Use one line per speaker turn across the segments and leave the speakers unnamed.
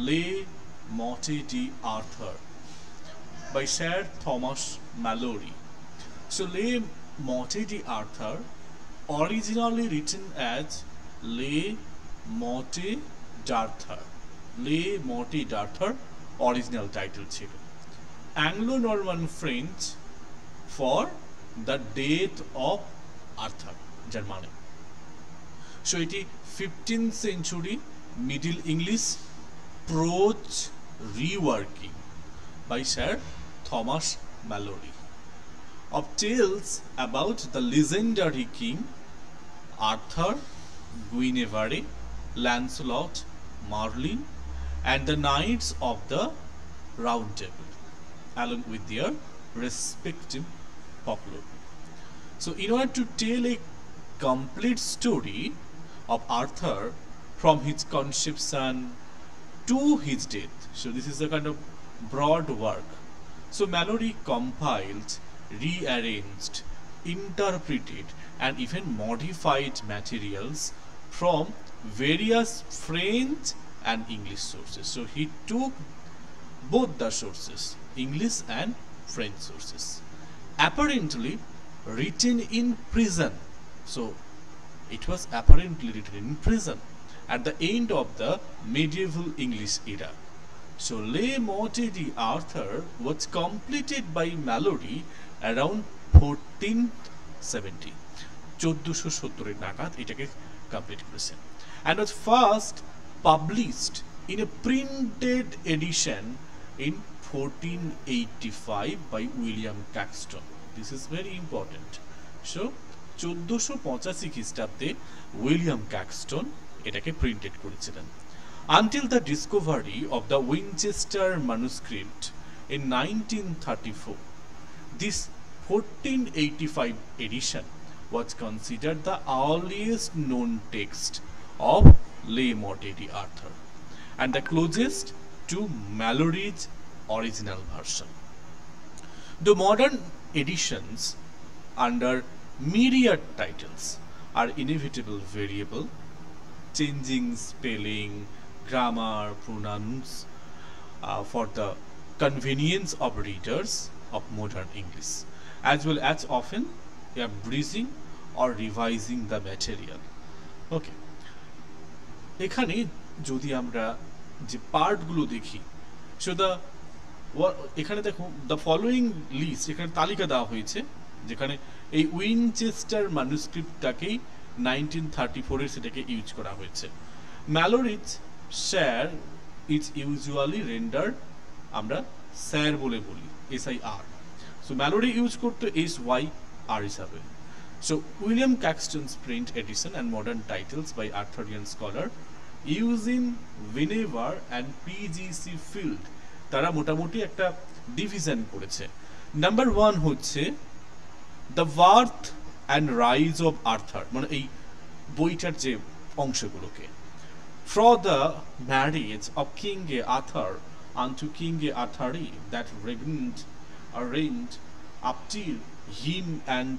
Le Morte d'Arthur by Sir Thomas Malory. So Le Morte d'Arthur, originally written as Le Morte d'Arthur. Le Morte d'Arthur original title ছিল, Anglo-Norman French for the death of Arthur যার মানে। So এটি 15th century Middle English prose reworking by Sir Thomas Malory of tales about the legendary king Arthur, Guinevere, Lancelot, Merlin, and the knights of the Round Table, along with their respective folklore. So, in order to tell a complete story of Arthur from his conception to his death, so this is a kind of broad work. So, Malory compiled, rearranged, interpreted, and even modified materials from various French and English sources. So he took both the sources, English and French sources, apparently written in prison. So it was apparently written in prison at the end of the medieval English era. So Le Morte d'Arthur was completed by Malory around 1470, 1470 নাগাদ এটাকে complete করেছেন, and was first published in a printed edition in 1485 by William Caxton. This is very important. So 1485 খ্রিস্টাব্দে William Caxton এটাকে printed করেছিলেন। Until the discovery of the Winchester manuscript in 1934, this 1485 edition was considered the earliest known text of Le Morte d'Arthur and the closest to Malory's original version. The modern editions under myriad titles are inevitable variable, changing spelling, grammar, pronouns for the convenience of readers of modern English, as well as often breezing or revising the material. Okay. এখানে যদি আমরা যে পার্টগুলো দেখি, so এখানে দেখো the following list, এখানে তালিকা দেওয়া হয়েছে যেখানে এই উইনচেস্টার ম্যানুস্ক্রিপ্টটাকেই 1934 সেটাকে ইউজ করা হয়েছে। ম্যালোরিজ স্যার ইজ ইউজুয়ালি রেন্ডার্ড, আমরা স্যার বলে বলি, SIR। সো ম্যালোরি ইউজ করতো SYR হিসাবে। So William Caxton's print edition and modern titles by Arthurian scholar using Guinevere and PGC Field, তারা মোটামুটি একটা ডিভিশন করেছে। নাম্বার 1 হচ্ছে the birth and rise of Arthur, মানে এই বইটার যে অংশগুলোকে, for the marriage of King Arthur unto King Arthuri that reigned up till him and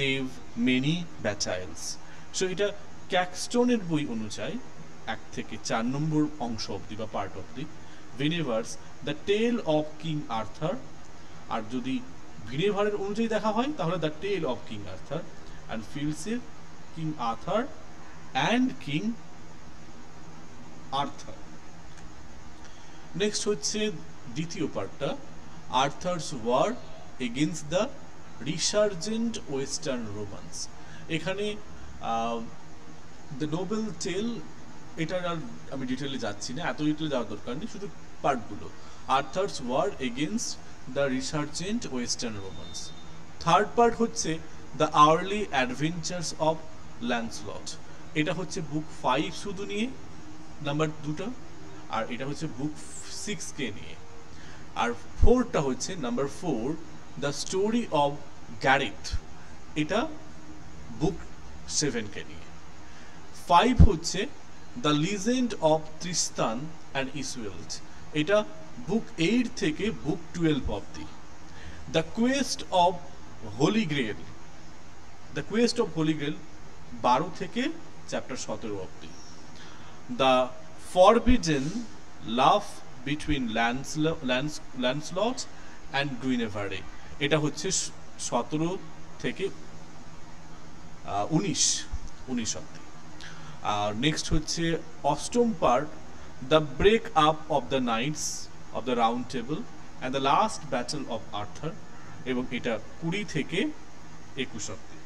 Dave many battles. So এটা ক্যাক্সটনের বই অনুযায়ী 1 থেকে 4 নম্বর অংশ অবধি বা পার্ট অবধি Vinaver's the tale of King Arthur, আর যদি ভিনেভারের অনুযায়ী দেখা হয় তাহলে the tale of King Arthur, and ফিল্ডসের King Arthur and King Arthur. Next হচ্ছে দ্বিতীয় পার্টটা, Arthur's war against the resurgent western romance. এখানে দ্য নোবেল টেল, এটার আর আমি ডিটেলে যাচ্ছি না, এত ডিটেলে যাওয়ার দরকার নেই, শুধু পার্টগুলো। Arthur's war against the resurgent western romance. Third part হচ্ছে the early adventures of Lancelot, এটা হচ্ছে বুক 5 শুধু নিয়ে নাম্বার 2টা, আর এটা হচ্ছে বুক 6কে নিয়ে। আর 4টা হচ্ছে number 4 the story of Gareth, এটা বুক 7কে নিয়ে। 5 হচ্ছে the legend of Tristan and Iseult, এটা বুক 8 থেকে বুক 12 অবধি। The quest of holy grail, the quest of holy grail 12 থেকে চ্যাপ্টার 17 অবধি। The forbidden love between Lancelot and Guinevere, এটা হচ্ছে 17 থেকে 19 অব্দি। আর নেক্সট হচ্ছে অষ্টম part, the break up of the knights of the round table and the last battle of Arthur, এবং এটা 20 থেকে 21 অব্দি।